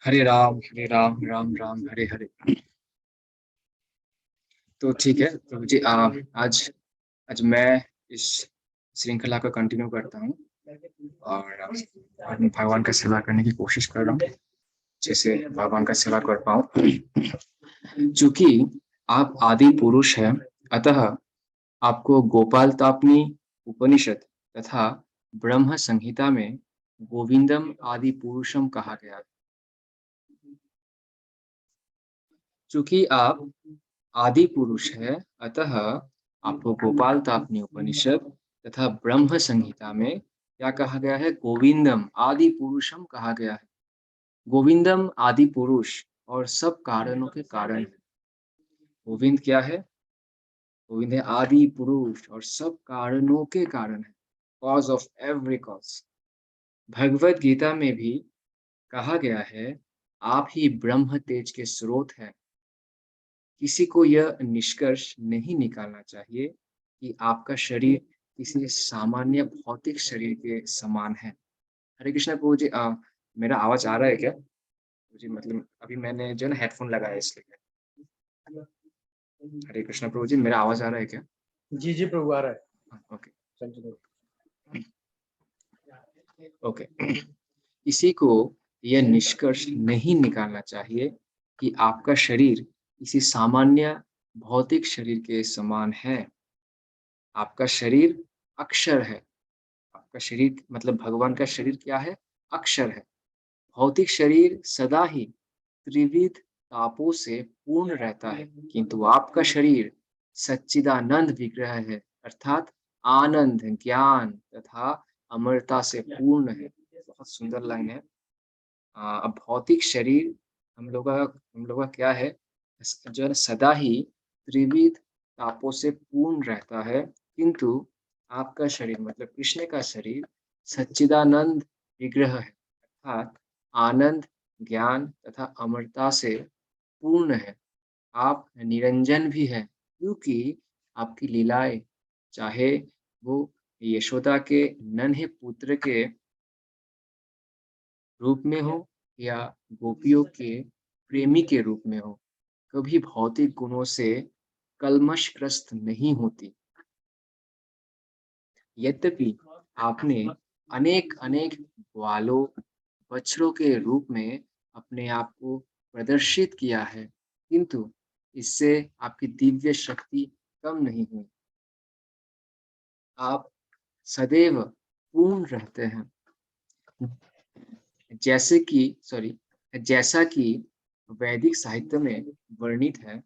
हरे राम राम राम हरे हरे। तो ठीक है प्रभु जी, आज आज मैं इस श्रृंखला को कंटिन्यू करता हूँ और भगवान का सेवा करने की कोशिश कर रहा हूँ, जैसे भगवान का सेवा कर पाऊँ। चूंकि आप आदि पुरुष हैं, अतः आपको गोपाल तापनी उपनिषद तथा ब्रह्म संहिता में गोविंदम आदि पुरुषम कहा गया है। चूंकि आप आदि पुरुष है, अतः आपको गोपाल तापनी उपनिषद तथा ब्रह्म संहिता में क्या कहा गया है? गोविंदम आदि पुरुषम कहा गया है। गोविंदम आदि पुरुष और सब कारणों के कारण है। गोविंद क्या है? गोविंद है आदि पुरुष और सब कारणों के कारण है, cause of every cause. Bhagavad Gita में भी कहा गया है, आप ही ब्रह्म तेज के स्रोत हैं। किसी को यह निष्कर्ष नहीं निकालना चाहिए कि आपका शरीर किसी सामान्य भौतिक शरीर के समान है। हरे कृष्णा प्रभु जी, मेरा आवाज आ रहा है क्या? जी, मतलब अभी मैंने जो है ना हेडफोन लगाया है इसलिए। हरे कृष्णा प्रभु जी, मेरा आवाज आ रहा है क्या? जी जी प्रभु आ रहा है। Okay continue. ओके। किसी को यह निष्कर्ष नहीं निकालना चाहिए कि आपका शरीर किसी सामान्य भौतिक शरीर के समान है। आपका शरीर अक्षर है। आपका शरीर मतलब भगवान का शरीर क्या है? अक्षर है। भौतिक शरीर सदा ही त्रिविध तापों से पूर्ण रहता है, किंतु आपका शरीर सच्चिदानंद विग्रह है, अर्थात आनंद, ज्ञान तथा अमरता से पूर्ण है। बहुत सुंदर लाइन है। अब भौतिक शरीर हम लोग का क्या है? जो है सदा ही त्रिविध तापों से पूर्ण रहता है, किंतु आपका शरीर मतलब कृष्ण का शरीर सच्चिदानंद विग्रह है, अर्थात आनंद, ज्ञान तथा अमरता से पूर्ण है। आप निरंजन भी हैं, क्योंकि आपकी लीलाएं, चाहे वो यशोदा के नन्हे पुत्र के रूप में हो या गोपियों के प्रेमी के रूप में हो, कभी भौतिक गुणों से कल्मशग्रस्त नहीं होती। यद्यपि आपने अनेक अनेक ग्वालों, बछड़ों के रूप में अपने आप को प्रदर्शित किया है, किंतु इससे आपकी दिव्य शक्ति कम नहीं हुई। आप सदैव पूर्ण रहते हैं, जैसा कि वैदिक साहित्य में वर्णित है।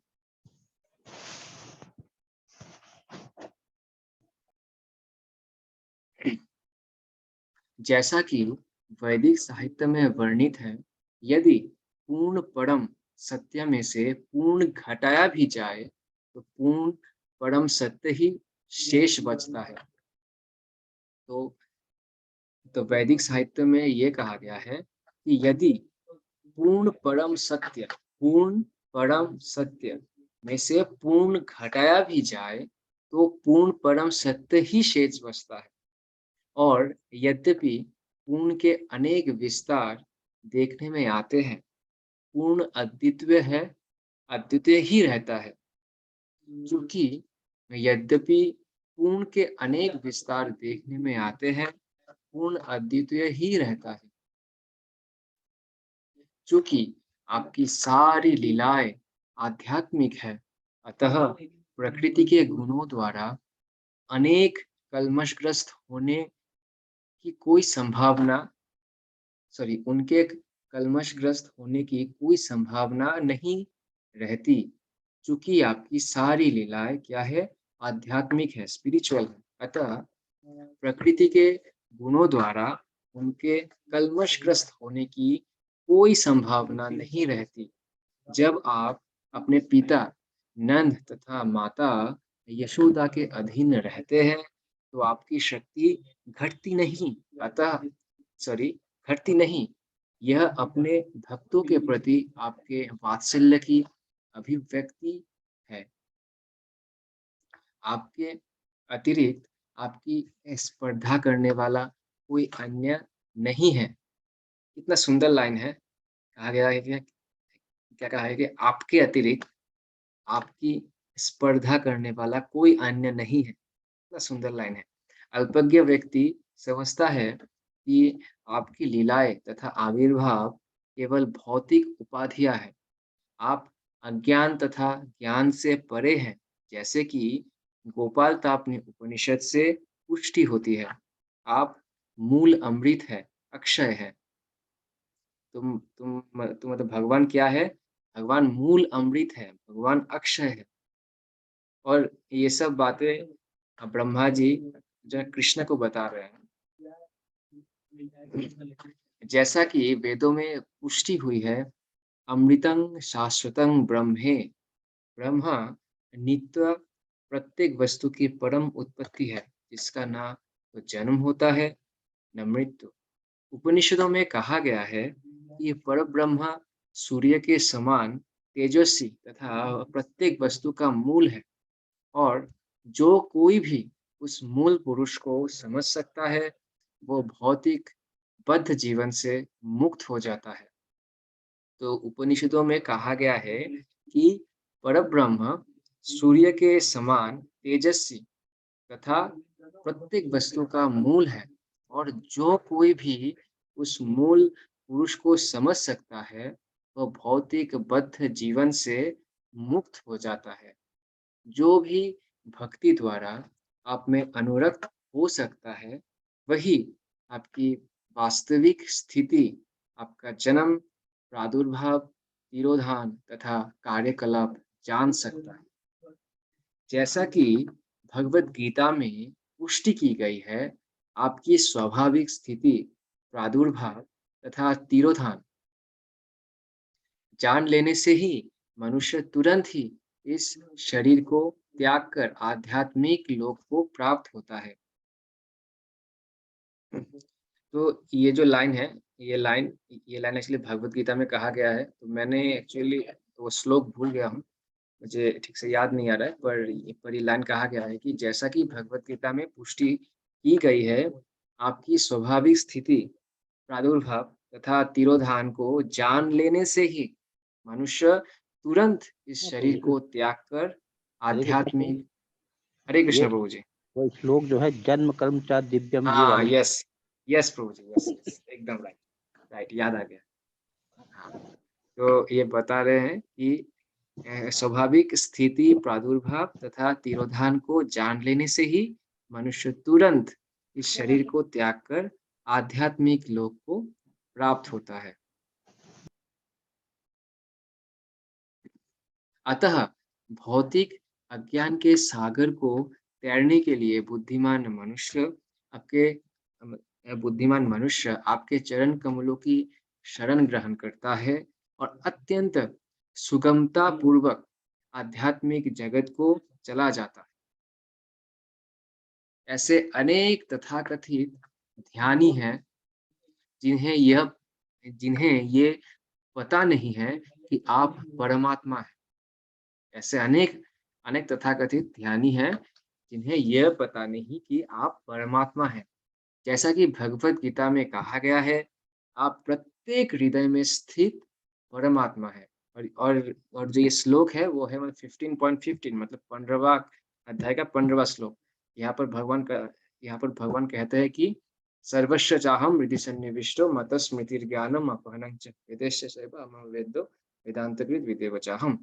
जैसा कि वैदिक साहित्य में वर्णित है, यदि पूर्ण परम सत्य में से पूर्ण घटाया भी जाए, तो पूर्ण परम सत्य ही शेष बचता है। तो वैदिक साहित्य में ये कहा गया है कि यदि पूर्ण परम सत्य में से पूर्ण घटाया भी जाए, तो पूर्ण परम सत्य ही शेष बचता है। और यद्यपि पूर्ण के अनेक विस्तार देखने में आते हैं, पूर्ण अद्वितीय ही रहता है। क्योंकि यद्यपि पूर्ण के अनेक विस्तार देखने में आते हैं, पूर्ण अद्वितीय ही रहता है। चूंकि आपकी सारी लीलाएं आध्यात्मिक है, अतः प्रकृति के गुणों द्वारा अनेक कल्मशग्रस्त होने की कोई संभावना उनके कल्मशग्रस्त होने की कोई संभावना नहीं रहती। चूंकि आपकी सारी लीलाएं क्या है? आध्यात्मिक है, स्पिरिचुअल है। अतः प्रकृति के गुणों द्वारा उनके कल्मशग्रस्त होने की कोई संभावना नहीं रहती। जब आप अपने पिता नंद तथा माता यशोदा के अधीन रहते हैं, तो आपकी शक्ति घटती नहीं, अतः सॉरी घटती नहीं। यह अपने भक्तों के प्रति आपके वात्सल्य की अभिव्यक्ति है। आपके अतिरिक्त आपकी स्पर्धा करने वाला कोई अन्य नहीं है। कितना सुंदर लाइन है। कहा गया है कि क्या कहा है कि आपके अतिरिक्त आपकी स्पर्धा करने वाला कोई अन्य नहीं है। कितना सुंदर लाइन है। अल्पज्ञ व्यक्ति समझता है कि आपकी लीलाएँ तथा आविर्भाव केवल भौतिक उपाधियाँ हैं। आप अज्ञान तथा ज्ञान से परे हैं, जैसे कि गोपाल तापनी उपनिषद से पुष्टि होती है। आप मूल अमृत है, अक्षय है। तुम मतलब भगवान क्या है? भगवान मूल अमृत है, भगवान अक्षय है। और ये सब बातें ब्रह्मा जी जो है कृष्ण को बता रहे हैं। जैसा कि वेदों में पुष्टि हुई है, अमृतं शाश्वतं ब्रह्मे, ब्रह्मा नित्य प्रत्येक वस्तु की परम उत्पत्ति है, जिसका ना तो जन्म होता है, न मृत्यु। उपनिषदों में कहा गया है कि परब्रह्म सूर्य के समान तेजस्वी तथा प्रत्येक वस्तु का मूल है और जो कोई भी उस मूल पुरुष को समझ सकता है, वो भौतिक बद्ध जीवन से मुक्त हो जाता है। तो उपनिषदों में कहा गया है कि परब्रह्म सूर्य के समान तेजस्वी तथा प्रत्येक वस्तु का मूल है और जो कोई भी उस मूल पुरुष को समझ सकता है, वह भौतिक बद्ध जीवन से मुक्त हो जाता है। जो भी भक्ति द्वारा आप में अनुरक्त हो सकता है, वही आपकी वास्तविक स्थिति, आपका जन्म, प्रादुर्भाव, तिरोधान तथा कार्यकलाप जान सकता है। जैसा कि भगवद गीता में पुष्टि की गई है, आपकी स्वाभाविक स्थिति, प्रादुर्भाव तथा तिरोधान जान लेने से ही मनुष्य तुरंत ही इस शरीर को त्याग कर आध्यात्मिक लोक को प्राप्त होता है। तो ये लाइन एक्चुअली भगवद गीता में कहा गया है। तो मैंने एक्चुअली वो श्लोक भूल गया हूँ। मुझे ठीक से याद नहीं आ रहा है, पर ये लाइन कहा गया है कि जैसा कि भगवद गीता में पुष्टि की गई है, आपकी स्वाभाविक स्थिति, प्रादुर्भाव तथा तिरोधान को जान लेने से ही मनुष्य तुरंत इस हाँ, शरीर को त्याग कर हरे कृष्ण प्रभु। आध्यात्मिक। हरे ये कृष्ण प्रभु जी। वो श्लोक जो है जन्म कर्म च दिव्यम, ये हाँ, वाला। यस, यस प्रभु जी, यस, यस, एकदम राइट, राइट, याद आ गया। हाँ, तो ये बता रहे हैं कि स्वाभाविक स्थिति, प्रादुर्भाव तथा तिरोधान को जान लेने से ही मनुष्य तुरंत इस शरीर को त्याग कर आध्यात्मिक लोक को प्राप्त होता है। अतः भौतिक अज्ञान के सागर को तैरने के लिए बुद्धिमान मनुष्य आपके चरण कमलों की शरण ग्रहण करता है और अत्यंत सुगमता पूर्वक आध्यात्मिक जगत को चला जाता है। ऐसे अनेक तथाकथित ध्यानी हैं जिन्हें यह जिन्हें ये पता नहीं है कि आप परमात्मा हैं। ऐसे अनेक अनेक तथाकथित ध्यानी हैं, जिन्हें यह पता नहीं कि आप परमात्मा हैं। जैसा कि भगवद गीता में कहा गया है, आप प्रत्येक हृदय में स्थित परमात्मा है। और जो ये श्लोक है, वो है मतलब 15.15 मतलब 15वाँ अध्याय का 15वाँ श्लोक। यहाँ पर भगवान का यहाँ पर भगवान कहते हैं कि सर्वस्य चाहं हृदि सन्निविष्टो मतस्मृतिर्ज्ञानम् अपहनं च वेदैश्च चैव अहं वेद्यो वेदान्तकृत् विदेव चाहम्।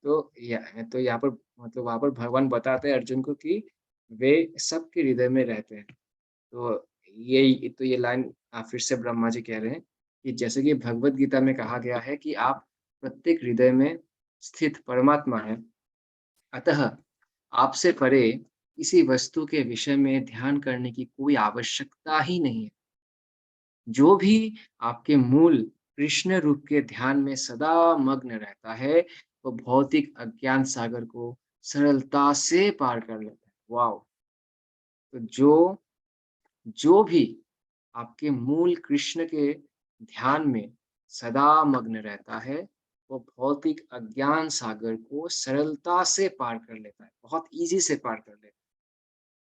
तो यहाँ पर मतलब वहाँ पर भगवान बताते हैं अर्जुन को कि वे सबके हृदय में रहते हैं। तो ये लाइन फिर से ब्रह्मा जी कह रहे हैं कि जैसे कि भगवद गीता में कहा गया है कि आप प्रत्येक हृदय में स्थित परमात्मा हैं, अतः आपसे परे किसी वस्तु के विषय में ध्यान करने की कोई आवश्यकता ही नहीं है। जो भी आपके मूल कृष्ण रूप के ध्यान में सदा मग्न रहता है, वो भौतिक अज्ञान सागर को सरलता से पार कर लेता है। वॉव! तो जो भी आपके मूल कृष्ण के ध्यान में सदा मग्न रहता है, वो भौतिक अज्ञान सागर को सरलता से पार कर लेता है, बहुत ईज़ी से पार कर लेता है।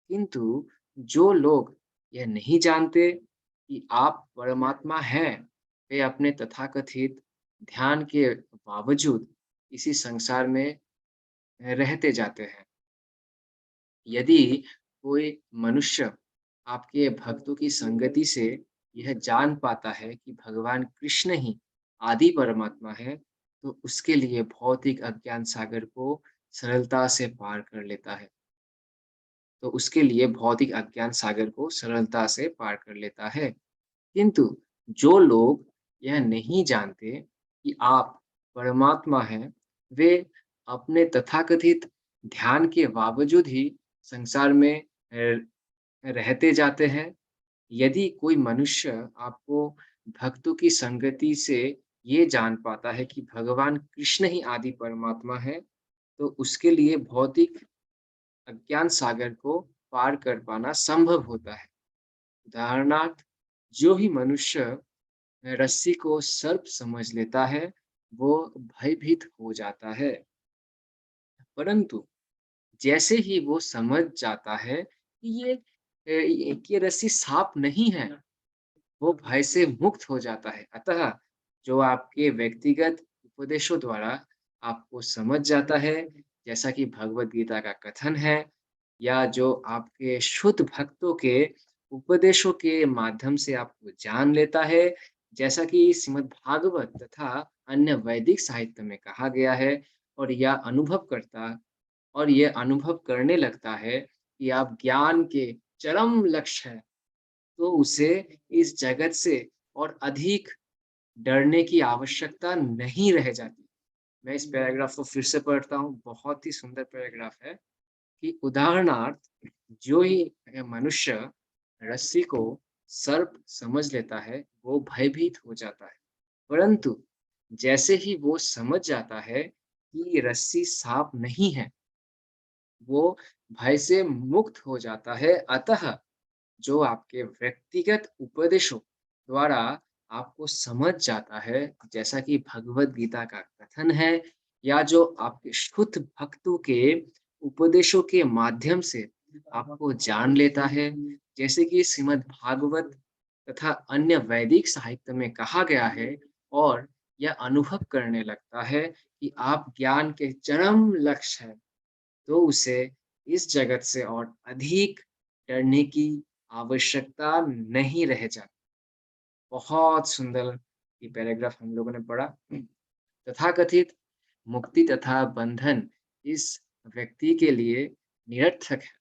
किंतु जो लोग यह नहीं जानते कि आप परमात्मा हैं, वे अपने तथाकथित ध्यान के बावजूद इसी संसार में रहते जाते हैं। यदि कोई मनुष्य आपके भक्तों की संगति से यह जान पाता है कि भगवान कृष्ण ही आदि परमात्मा है, तो उसके लिए भौतिक अज्ञान सागर को सरलता से पार कर लेता है। तो उसके लिए भौतिक अज्ञान सागर को सरलता से पार कर लेता है। किंतु जो लोग यह नहीं जानते कि आप परमात्मा हैं, वे अपने तथाकथित ध्यान के बावजूद ही संसार में रहते जाते हैं। यदि कोई मनुष्य आपको भक्तों की संगति से ये जान पाता है कि भगवान कृष्ण ही आदि परमात्मा है, तो उसके लिए भौतिक अज्ञान सागर को पार कर पाना संभव होता है। उदाहरणार्थ, जो ही मनुष्य रस्सी को सर्प समझ लेता है, वो भयभीत हो जाता है। परंतु जैसे ही वो समझ जाता है कि ये रस्सी साँप नहीं है, वो भय से मुक्त हो जाता है। अतः जो आपके व्यक्तिगत उपदेशों द्वारा आपको समझ जाता है, जैसा कि भगवद गीता का कथन है, या जो आपके शुद्ध भक्तों के उपदेशों के माध्यम से आपको जान लेता है, जैसा कि श्रीमद् भागवत तथा अन्य वैदिक साहित्य में कहा गया है, और यह अनुभव करता और ये अनुभव करने लगता है कि आप ज्ञान के चरम लक्ष्य हैं, तो उसे इस जगत से और अधिक डरने की आवश्यकता नहीं रह जाती। मैं इस पैराग्राफ को फिर से पढ़ता हूँ, बहुत ही सुंदर पैराग्राफ है कि उदाहरणार्थ, जो ही मनुष्य रस्सी को सर्प समझ लेता है, वो भयभीत हो जाता है। परंतु जैसे ही वो समझ जाता है कि रस्सी साँप नहीं है, वो भय से मुक्त हो जाता है। अतः जो आपके व्यक्तिगत उपदेशों द्वारा आपको समझ जाता है, जैसा कि भगवद गीता का कथन है, या जो आपके शुद्ध भक्तों के उपदेशों के माध्यम से आपको जान लेता है, जैसे कि श्रीमद् भागवत तथा अन्य वैदिक साहित्य में कहा गया है, और यह अनुभव करने लगता है कि आप ज्ञान के चरम लक्ष्य हैं, तो उसे इस जगत से और अधिक डरने की आवश्यकता नहीं रह जाती। बहुत सुंदर ये पैराग्राफ हम लोगों ने पढ़ा। तथाकथित मुक्ति तथा बंधन इस व्यक्ति के लिए निरर्थक है।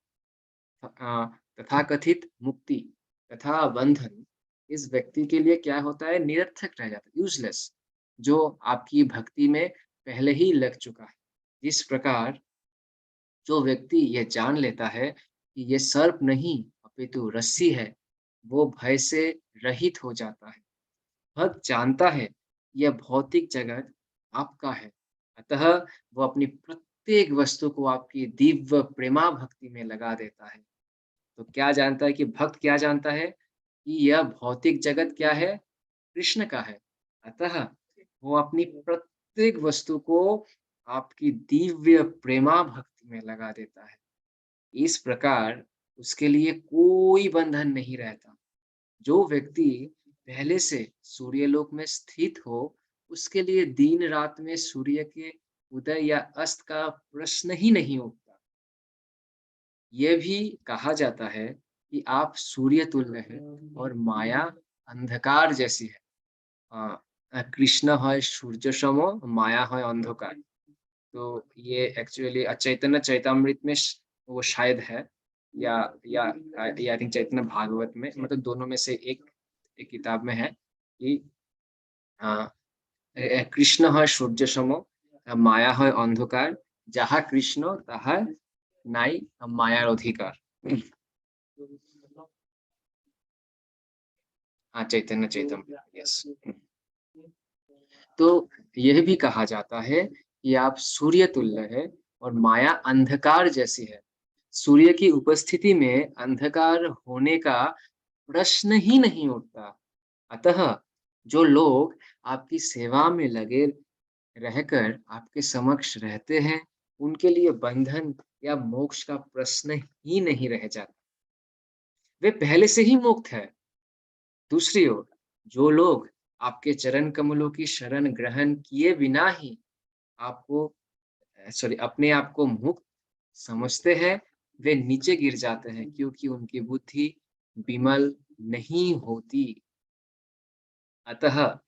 तथाकथित मुक्ति तथा बंधन इस व्यक्ति के लिए क्या होता है? निरर्थक रह जाता है, यूज़लेस, जो आपकी भक्ति में पहले ही लग चुका है। जिस प्रकार जो व्यक्ति ये जान लेता है कि ये सर्प नहीं अपितु रस्सी है, वो भय से रहित हो जाता है। भक्त जानता है यह भौतिक जगत आपका है, अतः वो अपनी प्रत्येक वस्तु को आपकी दिव्य प्रेमा भक्ति में लगा देता है। तो क्या जानता है कि भक्त क्या जानता है? कि यह भौतिक जगत क्या है? कृष्ण का है। अतः वो अपनी प्रत्येक वस्तु को आपकी दिव्य प्रेमा भक्ति में लगा देता है। इस प्रकार उसके लिए कोई बंधन नहीं रहता। जो व्यक्ति पहले से सूर्यलोक में स्थित हो, उसके लिए दिन-रात में सूर्य के उदय या अस्त का प्रश्न ही नहीं उठता। ये भी कहा जाता है कि आप सूर्य तुल्य हैं और माया अंधकार जैसी है। কৃষ্ণ হয় সূর্য সম, মায়া হয় অন্ধকার। तो ये एक्चुअली चैतन्य चैतामृत में वो शायद है, या या या आई थिंक चैतन्य भागवत में, मतलब दोनों में से एक किताब में है कि কৃষ্ণ হয় সূর্য সম, মায়া হয় অন্ধকার, যাহা কৃষ্ণ তাহার নাই মায়ার অধিকার। हाँ, चैतन्य चैतन्य, यस। तो यह भी कहा जाता है कि आप सूर्य तुल्य है और माया अंधकार जैसी है। सूर्य की उपस्थिति में अंधकार होने का प्रश्न ही नहीं उठता। अतः जो लोग आपकी सेवा में लगे रहकर आपके समक्ष रहते हैं, उनके लिए बंधन या मोक्ष का प्रश्न ही नहीं रह जाता। वे पहले से ही मुक्त है। दूसरी ओर जो लोग आपके चरण कमलों की शरण ग्रहण किए बिना ही आपको अपने आप को मुक्त समझते हैं, वे नीचे गिर जाते हैं क्योंकि उनकी बुद्धि विमल नहीं होती। अतः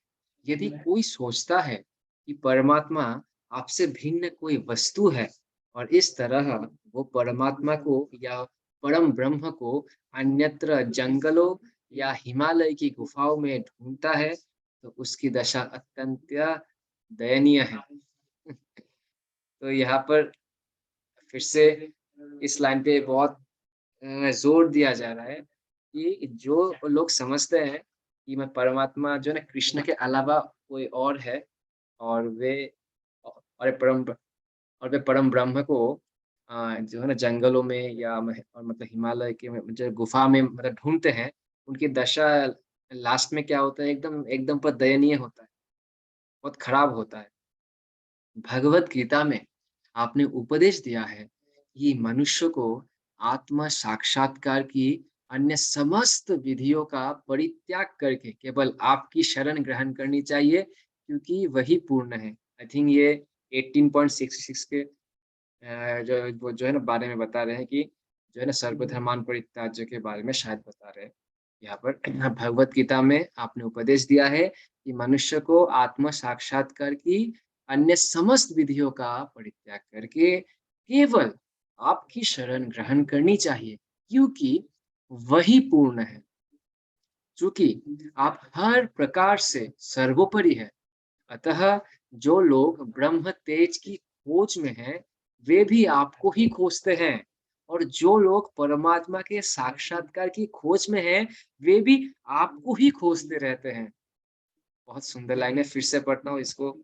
यदि कोई सोचता है कि परमात्मा आपसे भिन्न कोई वस्तु है और इस तरह वो परमात्मा को या परम ब्रह्म को अन्यत्र जंगलों या हिमालय की गुफाओं में ढूंढता है, तो उसकी दशा अत्यंत दयनीय है। तो यहाँ पर फिर से इस लाइन पे बहुत जोर दिया जा रहा है कि जो लोग समझते हैं कि मैं परमात्मा जो है ना कृष्ण के अलावा कोई और है और वे परम ब्रह्म को जो है ना जंगलों में या और मतलब हिमालय के में जो गुफा में मतलब ढूंढते हैं, उनकी दशा लास्ट में क्या होता है, एकदम एकदम पर दयनीय होता है, बहुत खराब होता है। भगवत गीता में आपने उपदेश दिया है कि मनुष्य को आत्म साक्षात्कार की अन्य समस्त विधियों का परित्याग करके केवल आपकी शरण ग्रहण करनी चाहिए क्योंकि वही पूर्ण है। आई थिंक ये 18.66 के जो वो जो है ना बारे में बता रहे हैं कि जो है ना सर्वधर्मान परित्याज्य के बारे में शायद बता रहे हैं। यहाँ पर भगवत गीता में आपने उपदेश दिया है कि मनुष्य को आत्म साक्षात्कार की अन्य समस्त विधियों का परित्याग करके केवल आपकी शरण ग्रहण करनी चाहिए क्योंकि वही पूर्ण है। चूंकि आप हर प्रकार से सर्वोपरि है, अतः जो लोग ब्रह्म तेज की खोज में हैं, वे भी आपको ही खोजते हैं और जो लोग परमात्मा के साक्षात्कार की खोज में हैं, वे भी आपको ही खोजते रहते हैं। बहुत सुंदर लाइन है, फिर से पढ़ता हूँ, इसको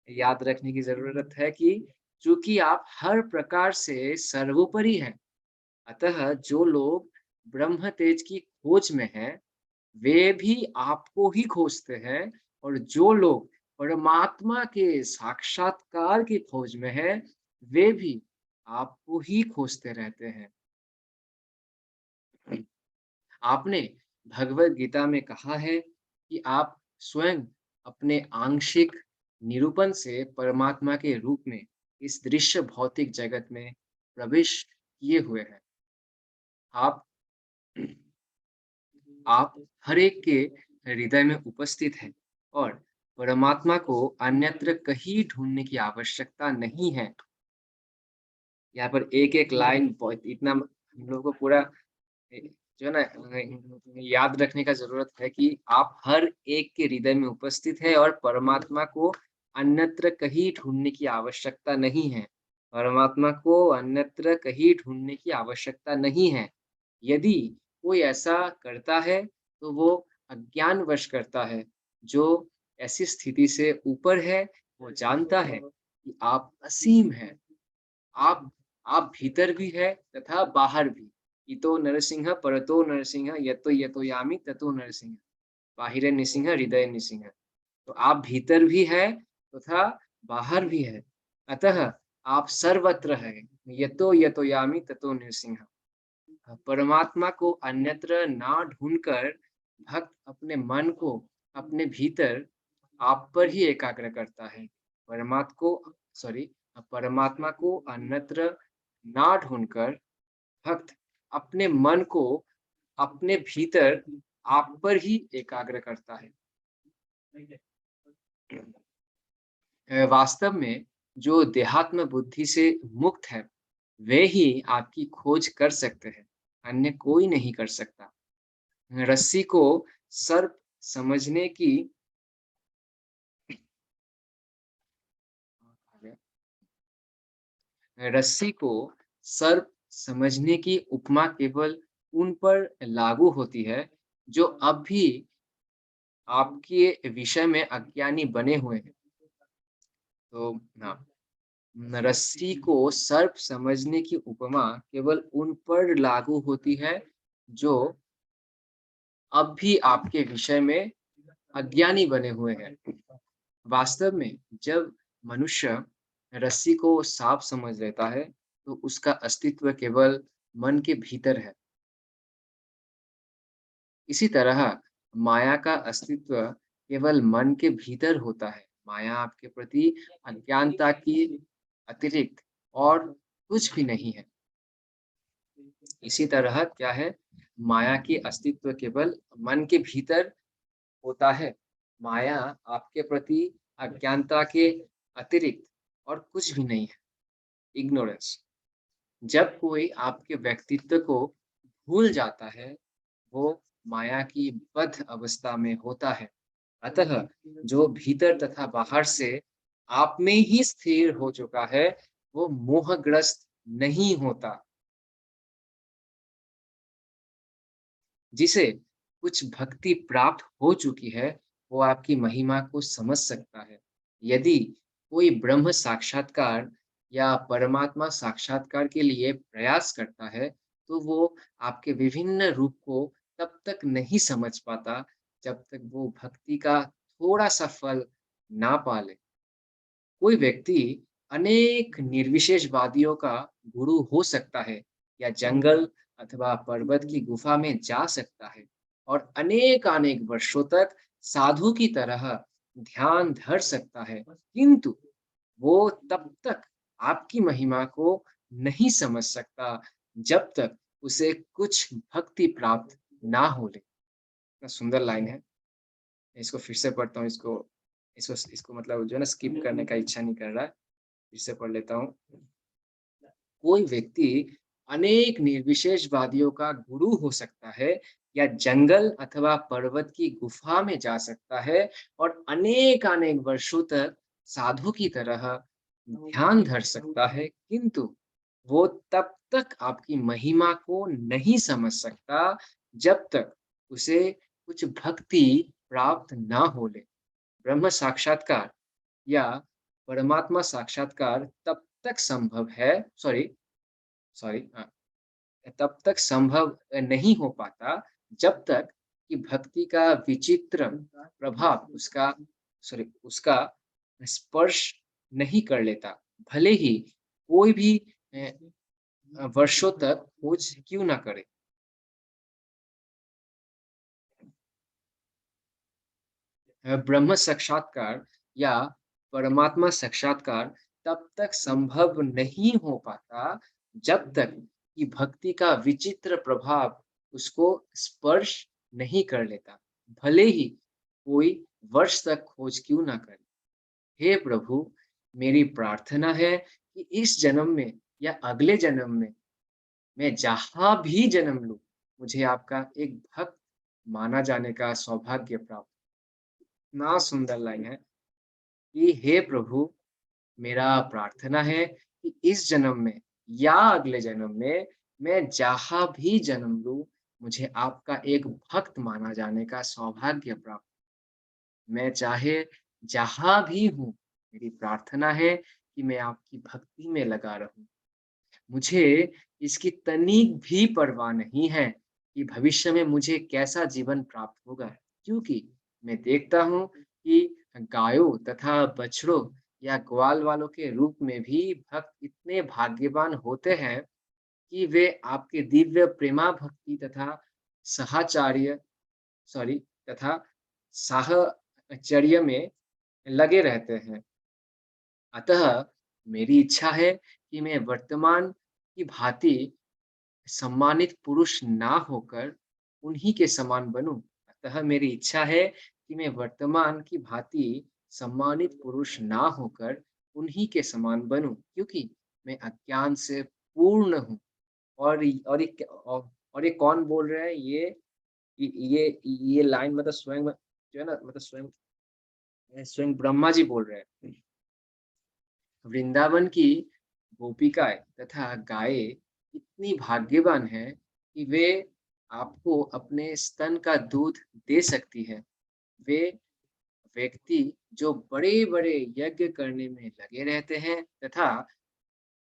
याद रखने की ज़रूरत है कि चूँकि आप हर प्रकार से सर्वोपरि हैं, अतः जो लोग ब्रह्म तेज की खोज में हैं, वे भी आपको ही खोजते हैं और जो लोग परमात्मा के साक्षात्कार की खोज में हैं, वे भी आपको ही खोजते रहते हैं। आपने भगवत गीता में कहा है कि आप स्वयं अपने आंशिक निरूपण से परमात्मा के रूप में इस दृश्य भौतिक जगत में प्रवेश किए हुए हैं। आप आप हर एक के हृदय में उपस्थित हैं और परमात्मा को अन्यत्र कहीं ढूँढने की आवश्यकता नहीं है। यहाँ पर एक-एक लाइन बहुत इतना हम लोगों को पूरा जो है ना याद रखने का ज़रूरत है कि आप हर एक के हृदय में उपस्थित हैं और परमात्मा को अन्यत्र कहीं ढूँढने की आवश्यकता नहीं है। परमात्मा को अन्यत्र कहीं ढूँढने की आवश्यकता नहीं है। यदि कोई ऐसा करता है, तो वो अज्ञानवश करता है। जो ऐसी स्थिति से ऊपर है, वो जानता है कि आप असीम हैं। आप आप भीतर भी है तथा बाहर भी। इतो नरसिंह परतो नरसिंह यतो यतो यामि ततो नरसिंह। बाहिरे निसिंह हृदये निसिंह। तो आप भीतर भी है तथा बाहर भी है। अतः आप सर्वत्र हैं। यतो यतो यामि ततो नरसिंह। परमात्मा को अन्यत्र ना ढूँढकर भक्त अपने मन को अपने भीतर आप पर ही एकाग्र करता है। परमात्मा को सॉरी परमात्मा को अन्यत्र ना ढूँढकर भक्त अपने मन को अपने भीतर आप पर ही एकाग्र करता है। वास्तव में जो देहात्म बुद्धि से मुक्त है, वे ही आपकी खोज कर सकते हैं, अन्य कोई नहीं कर सकता। रस्सी को सर्प समझने की रस्सी को सर्प समझने की उपमा केवल उन पर लागू होती है, जो अब भी आपके विषय में अज्ञानी बने हुए हैं। तो हाँ, रस्सी को सर्प समझने की उपमा केवल उन पर लागू होती है, जो अब भी आपके विषय में अज्ञानी बने हुए हैं। वास्तव में जब मनुष्य रस्सी को साफ समझ लेता है, तो उसका अस्तित्व केवल मन के भीतर है। इसी तरह माया का अस्तित्व केवल मन के भीतर होता है। माया आपके प्रति अज्ञानता की अतिरिक्त और कुछ भी नहीं है। इसी तरह क्या है, माया की अस्तित्व केवल मन के भीतर होता है। माया आपके प्रति अज्ञानता के अतिरिक्त और कुछ भी नहीं है। इग्नोरेंस। जब कोई आपके व्यक्तित्व को भूल जाता है, वो माया की बद्ध अवस्था में होता है। अतः जो भीतर तथा बाहर से आप में ही स्थिर हो चुका है, वो मोहग्रस्त नहीं होता। जिसे कुछ भक्ति प्राप्त हो चुकी है, वो आपकी महिमा को समझ सकता है। यदि कोई ब्रह्म साक्षात्कार या परमात्मा साक्षात्कार के लिए प्रयास करता है, तो वो आपके विभिन्न रूप को तब तक नहीं समझ पाता, जब तक वो भक्ति का थोड़ा-सा फल ना पा ले। कोई व्यक्ति अनेक निर्विशेषवादियों का गुरु हो सकता है या जंगल अथवा पर्वत की गुफा में जा सकता है और अनेक वर्षों तक साधु की तरह ध्यान धर सकता है, किंतु वो तब तक आपकी महिमा को नहीं समझ सकता, जब तक उसे कुछ भक्ति प्राप्त ना हो ले। कितना सुंदर लाइन है। इसको फिर से पढ़ता हूँ। इसको इसको इसको मतलब जो है ना, स्किप करने का इच्छा नहीं कर रहा है। फिर से पढ़ लेता हूँ। कोई व्यक्ति अनेक निर्विशेषवादियों का गुरु हो सकता है या जंगल अथवा पर्वत की गुफा में जा सकता है और अनेक वर्षों तक साधु की तरह ध्यान धर सकता है, किंतु वो तब तक आपकी महिमा को नहीं समझ सकता, जब तक उसे कुछ भक्ति प्राप्त ना हो ले। ब्रह्म साक्षात्कार या परमात्मा साक्षात्कार तब तक संभव है, सॉरी सॉरी तब तक संभव नहीं हो पाता, जब तक कि भक्ति का विचित्र प्रभाव उसका स्पर्श नहीं कर लेता, भले ही कोई भी वर्षों तक खोज क्यों ना करे। ब्रह्म साक्षात्कार या परमात्मा साक्षात्कार तब तक संभव नहीं हो पाता, जब तक कि भक्ति का विचित्र प्रभाव उसको स्पर्श नहीं कर लेता, भले ही कोई वर्ष तक खोज क्यों ना करे। हे प्रभु, मेरी प्रार्थना है कि इस जन्म में या अगले जन्म में मैं जहाँ भी जन्म लूँ, मुझे आपका एक भक्त माना जाने का सौभाग्य प्राप्त। इतना सुंदर लाइन है कि हे प्रभु, मेरा प्रार्थना है कि इस जन्म में या अगले जन्म में मैं जहाँ भी जन्म लूँ, मुझे आपका एक भक्त माना जाने का सौभाग्य प्राप्त। मैं चाहे जहाँ भी हूँ, मेरी प्रार्थना है कि मैं आपकी भक्ति में लगा रहूँ। मुझे इसकी तनिक भी परवाह नहीं है कि भविष्य में मुझे कैसा जीवन प्राप्त होगा, क्योंकि मैं देखता हूँ कि गायों तथा बछड़ों या ग्वाल वालों के रूप में भी भक्त इतने भाग्यवान होते हैं कि वे आपके दिव्य प्रेमा भक्ति तथा साहचर्य सॉरी तथा साहचर्य में लगे रहते हैं। अतः मेरी इच्छा है कि मैं वर्तमान की भांति सम्मानित पुरुष ना होकर उन्हीं के समान बनूं। अतः मेरी इच्छा है कि मैं वर्तमान की भांति सम्मानित पुरुष ना होकर उन्हीं के समान बनूं, क्योंकि मैं अज्ञान से पूर्ण हूँ। और ये कौन बोल रहा है? ये लाइन मतलब स्वयं जो है ना, मतलब स्वयं स्वयं ब्रह्मा जी बोल रहे हैं। वृंदावन की गोपिकाएँ तथा गायें इतनी भाग्यवान हैं कि वे आपको अपने स्तन का दूध दे सकती हैं। वे व्यक्ति जो बड़े-बड़े यज्ञ करने में लगे रहते हैं तथा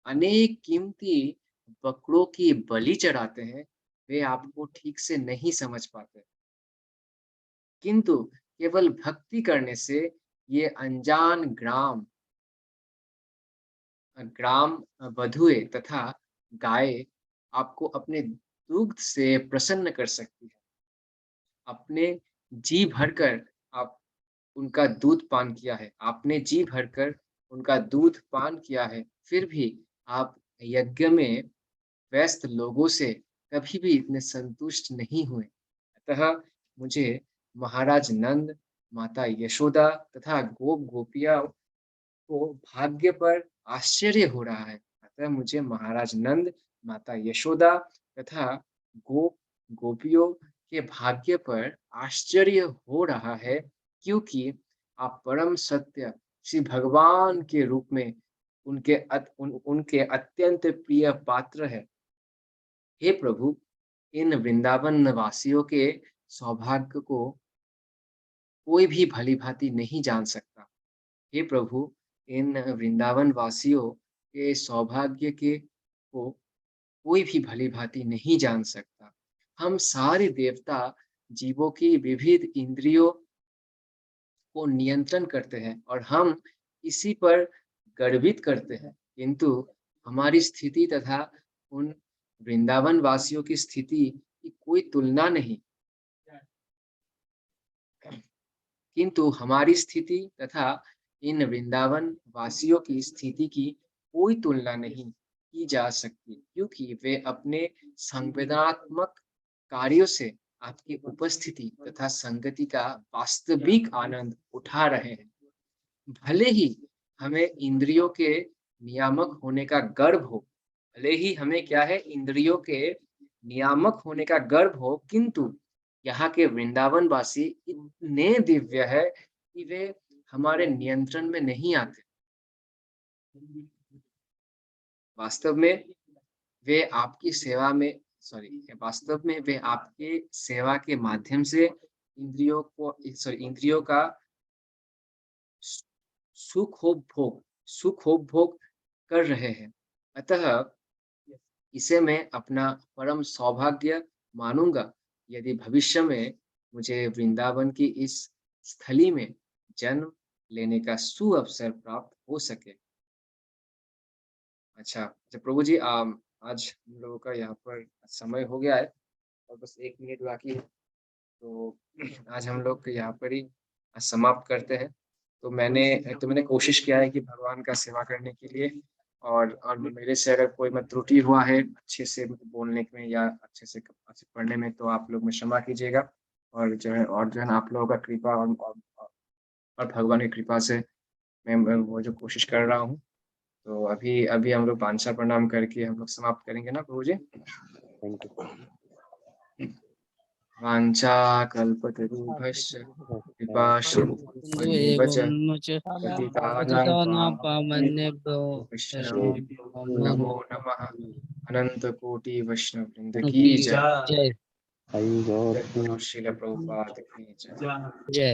अनेक कीमती बकरों की बलि चढ़ाते हैं, वे आपको ठीक से नहीं समझ पाते। किंतु केवल भक्ति करने से ये अनजान ग्राम वधुएँ तथा गायें आपको अपने दुग्ध से प्रसन्न कर सकती है। अपने जी भरकर आप उनका दूध पान किया है, आपने जी भरकर उनका दूध पान किया है, फिर भी आप यज्ञ में व्यस्त लोगों से कभी भी इतने संतुष्ट नहीं हुए। अतः मुझे महाराज नंद, माता यशोदा तथा गोप-गोपियाँ को भाग्य पर आश्चर्य हो रहा है। अतः मुझे महाराज नंद, माता यशोदा तथा गोपियों के भाग्य पर आश्चर्य हो रहा है, क्योंकि आप परम सत्य श्री भगवान के रूप में उनके अत्यंत प्रिय पात्र हैं। हे प्रभु, इन वृंदावन वासियों के सौभाग्य को कोई भी भली-भांति नहीं जान सकता। हे प्रभु, इन वृंदावन वासियों के सौभाग्य के को कोई भी भली-भांति नहीं जान सकता। हम सारे देवता जीवों की विविध इंद्रियों को नियंत्रण करते हैं और हम इसी पर गर्वित करते हैं, किंतु हमारी स्थिति तथा उन वृंदावन वासियों की स्थिति की कोई तुलना नहीं। किंतु हमारी स्थिति तथा इन वृंदावन वासियों की स्थिति की कोई तुलना नहीं की जा सकती, क्योंकि वे अपने संवेदनात्मक कार्यों से आपकी उपस्थिति तथा संगति का वास्तविक आनंद उठा रहे हैं। भले ही हमें इंद्रियों के नियामक होने का गर्व हो, भले ही हमें क्या है, इंद्रियों के नियामक होने का गर्व हो, किंतु यहाँ के वृंदावन वासी इतने दिव्य है कि वे हमारे नियंत्रण में नहीं आते। वास्तव में वे आपकी सेवा में वास्तव में वे आपके सेवा के माध्यम से इंद्रियों का सुखोपभोग कर रहे हैं। अतः इसे मैं अपना परम सौभाग्य मानूंगा यदि भविष्य में मुझे वृंदावन की इस स्थली में जन्म लेने का सुअवसर प्राप्त हो सके। अच्छा, तो प्रभु जी, आज हम लोगों का यहाँ पर समय हो गया है और बस 1 मिनट बाकी है, तो आज हम लोग यहाँ पर ही समाप्त करते हैं। तो मैंने कोशिश किया है कि भगवान का सेवा करने के लिए, और मेरे से अगर कोई त्रुटि हुआ है अच्छे से बोलने में या अच्छे से पढ़ने में, तो आप लोग में क्षमा कीजिएगा। और जो है ना, आप लोगों का कृपा और भगवान की कृपा से मैं वो जो कोशिश कर रहा हूँ। तो अभी हम लोग वांछा प्रणाम करके हम लोग समाप्त करेंगे ना प्रभु जी? Thank you. वांछा कल्पतरुभ्यश्च कृपा सिन्धुभ्येव च पतितानां पावनेभ्यो वैष्णवेभ्यो नमो नमः। अनंत कोटि वैष्णव वृंद की की जय। जय हरि बोल। श्रील प्रभुपाद की जय। जय।